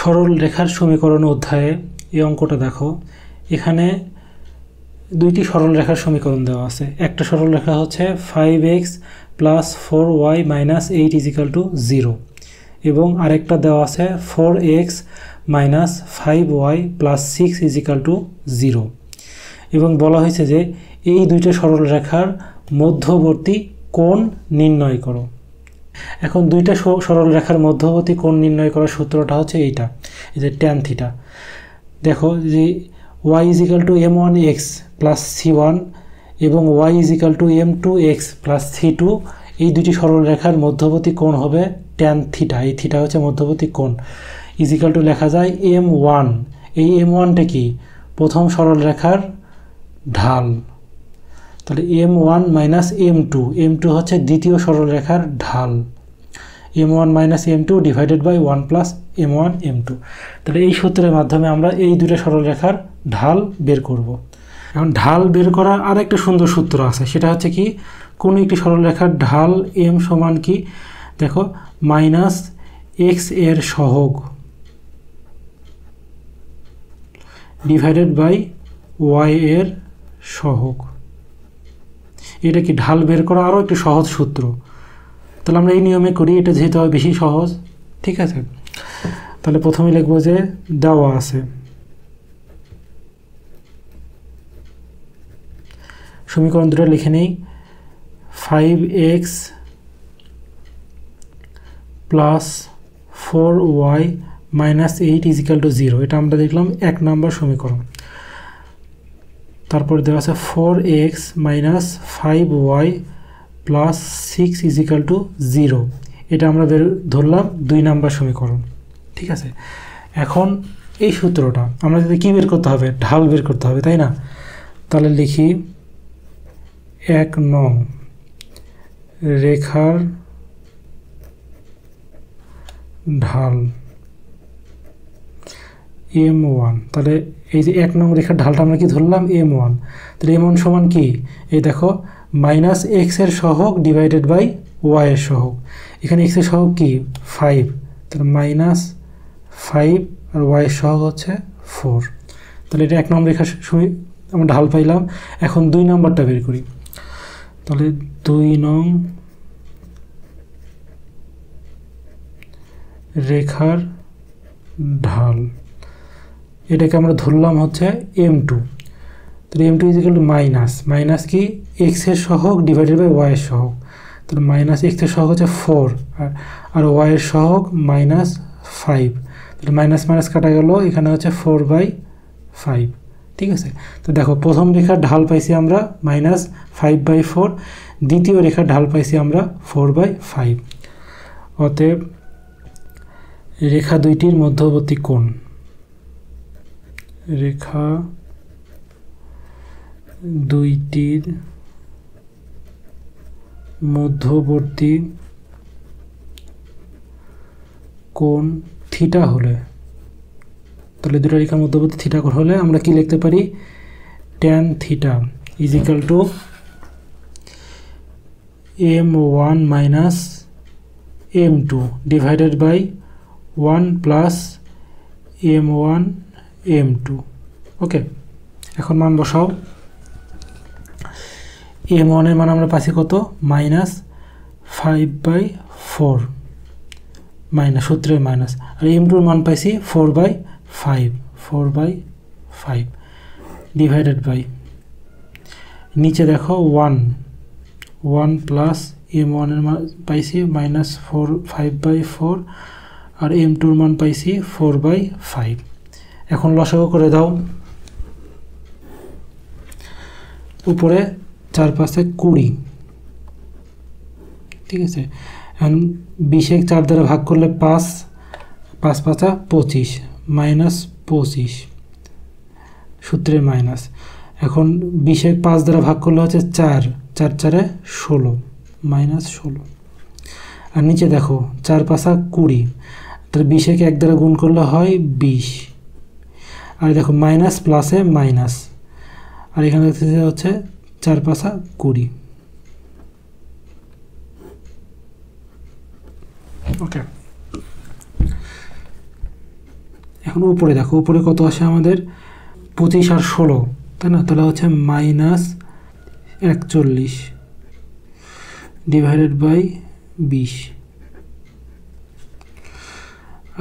সরল রেখার সমীকরণ অধ্যায়ে এই অঙ্কটা দেখো, এখানে দুইটি সরল রেখার সমীকরণ দেওয়া আছে। একটা সরল রেখা হচ্ছে 5x + 4y - 8 = 0 এবং আরেকটা দেওয়া আছে 4x - 5y + 6 = 0 এবং বলা হয়েছে যে এই দুইটা সরল রেখার মধ্যবর্তী কোণ নির্ণয় করো। এখন দুইটা সরল রেখার মধ্যবর্তী কোণ নির্ণয় করার সূত্রটা হচ্ছে এইটা, এই যে tan θ। দেখো যে y = m1x + c1 এবং y = m2x + c2, এই দুটি সরল রেখার মধ্যবর্তী কোণ হবে tan θ। এই θ হচ্ছে মধ্যবর্তী কোণ, = লেখা যায় m1। এই m1টা কি? প্রথম সরল রেখার ঢাল, তাহলে m1 - m2, m2 হচ্ছে দ্বিতীয় সরল রেখার ঢাল, m1 - m2 / 1 + m1 m2। তাহলে এই সূত্রের মাধ্যমে আমরা এই দুটো সরল রেখার ঢাল বের করব। এখন ঢাল বের করার আরেকটা সুন্দর সূত্র আছে, সেটা হচ্ছে কি, কোন একটি সরল রেখার ঢাল m সমান কি, দেখো -x এর সহগ / y এর সহগ। এটা কি ঢাল বের করা আরও একটি সহজ সূত্র। তাহলে আমরা এই নিয়মে করি, এটা যেহেতু বেশি সহজ। ঠিক আছে, তাহলে প্রথমে লিখব যে দেওয়া আছে সমীকরণ দুটো লিখে নেই। 5x + 4y - 8 = 0, এটা আমরা দেখলাম 1 নম্বর সমীকরণ। তারপর দেওয়া আছে 4x - 5y + 6 = 0, এটা আমরা ধরলাম 2 নম্বর সমীকরণ। ঠিক আছে, এখন এই সূত্রটা আমরা যদি কী বের করতে হবে, ঢাল বের করতে হবে, তাই না? তাহলে লিখি 1 নং রেখার ঢাল m1। তাহলে এই যে 1 নং রেখার ঢালটা আমরা কি ধরলাম, m1। তাহলে m1 সমান কি, এই দেখো -x এর সহগ / y এর সহগ। এখানে x এর সহগ কি 5, তাহলে -5 আর y এর সহগ হচ্ছে 4। তাহলে এটা 1 নং রেখার আমরা ঢাল পাইলাম। এখন 2 নম্বরটা বের করি। তাহলে 2 নং রেখার ঢাল, এটাকে আমরা ধরলাম হচ্ছে m2। তাহলে m2 = কি, x এর সহগ / y এর সহগ। তাহলে -x এর সহগ হচ্ছে 4 আর y এর সহগ -5। তাহলে মাইনাস কাটা গেল, এখানে হচ্ছে 4/5। ঠিক আছে, তো দেখো প্রথম রেখার ঢাল পাইছি আমরা -5/4, দ্বিতীয় রেখার ঢাল পাইছি আমরা 4/5। অতএব রেখা দুইটির মধ্যবর্তী কোণ, রেখা দুইটির মধ্যবর্তী কোণ থিটা হলে, তাহলে দুটো রেখার মধ্যবর্তী থিটা কোণ হলে আমরা কি লিখতে পারি, tan θ = m1 - m2 / 1 + m1 m2। ওকে, এখন মান বসাও। m1 এর মান আমরা পাচ্ছি কত, -5/4, সূত্রের মাইনাস, আর m2 এর মান পাইছি 4/5 / নিচে দেখো 1 + m1 এর মান পাইছি -5/4 আর m2 এর মান পাইছি 4/5। এখন লসাগু করে দাও। উপরে 4 × 5 = 20। ঠিক আছে, এখন 20 4 দ্বারা ভাগ করলে 5, 5 × 5 = 25, -25 সূত্রের মাইনাস। এখন 20 5 দ্বারা ভাগ করলে হচ্ছে 4, 4 4 16, -16। আর নিচে দেখো 4 × 5 = 20, তাহলে 20 1 দ্বারা গুণ করলে হয় 20। আর দেখো মাইনাস প্লাসে মাইনাস, আর এখানে হচ্ছে 4 × 5 = 20। ওকে, এখন উপরে দেখো, উপরে কত আসে আমাদের 25 আর 16, তাই না? তাহলে হচ্ছে -41 ডিভাইডেড বাই 20।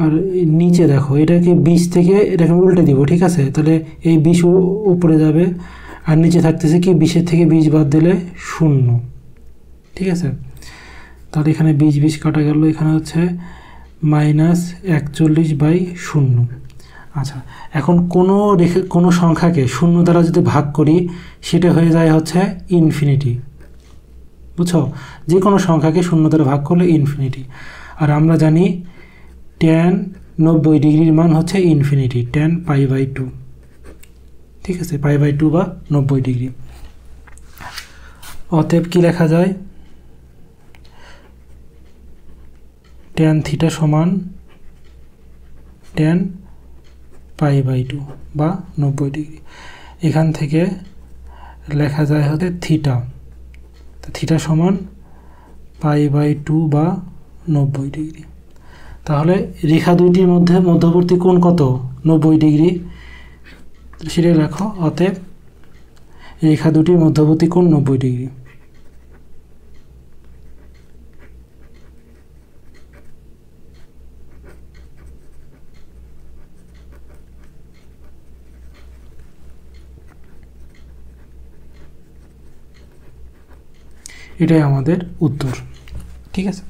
আর নিচে দেখো, এটাকে 20 থেকে এটাকে উল্টে দিব, ঠিক আছে? তাহলে এই 20 উপরে যাবে, আর নিচে থাকতেছে কি 20 থেকে 20 বাদ দিলে 0, ঠিক আছে? তাহলে এখানে 20 কাটা গেল, এখানে হচ্ছে -41/0। আচ্ছা, এখন কোনো সংখ্যাকে 0 দ্বারা যদি ভাগ করি সেটা হয়ে যায় হচ্ছে ইনফিনিটি, বুঝছো? যে কোনো সংখ্যাকে 0 দ্বারা ভাগ করলে ইনফিনিটি। আর আমরা জানি tan 90 ডিগ্রির মান হচ্ছে ইনফিনিটি, tan π/2, ঠিক আছে? π/2 বা 90 ডিগ্রি। অতএব কি লেখা যায়? tan θ সমান tan π/2 বা 90 ডিগ্রি। এখান থেকে লেখা যায় হচ্ছে থিটা, থিটা সমান π/2 বা 90 ডিগ্রি। তাহলে রেখা দুইটির মধ্যে মধ্যবর্তী কোণ কত? 90 ডিগ্রি, সেটাই লেখো। অতএব রেখা দুটির মধ্যবর্তী কোণ 90 ডিগ্রি। এটাই আমাদের উত্তর, ঠিক আছে?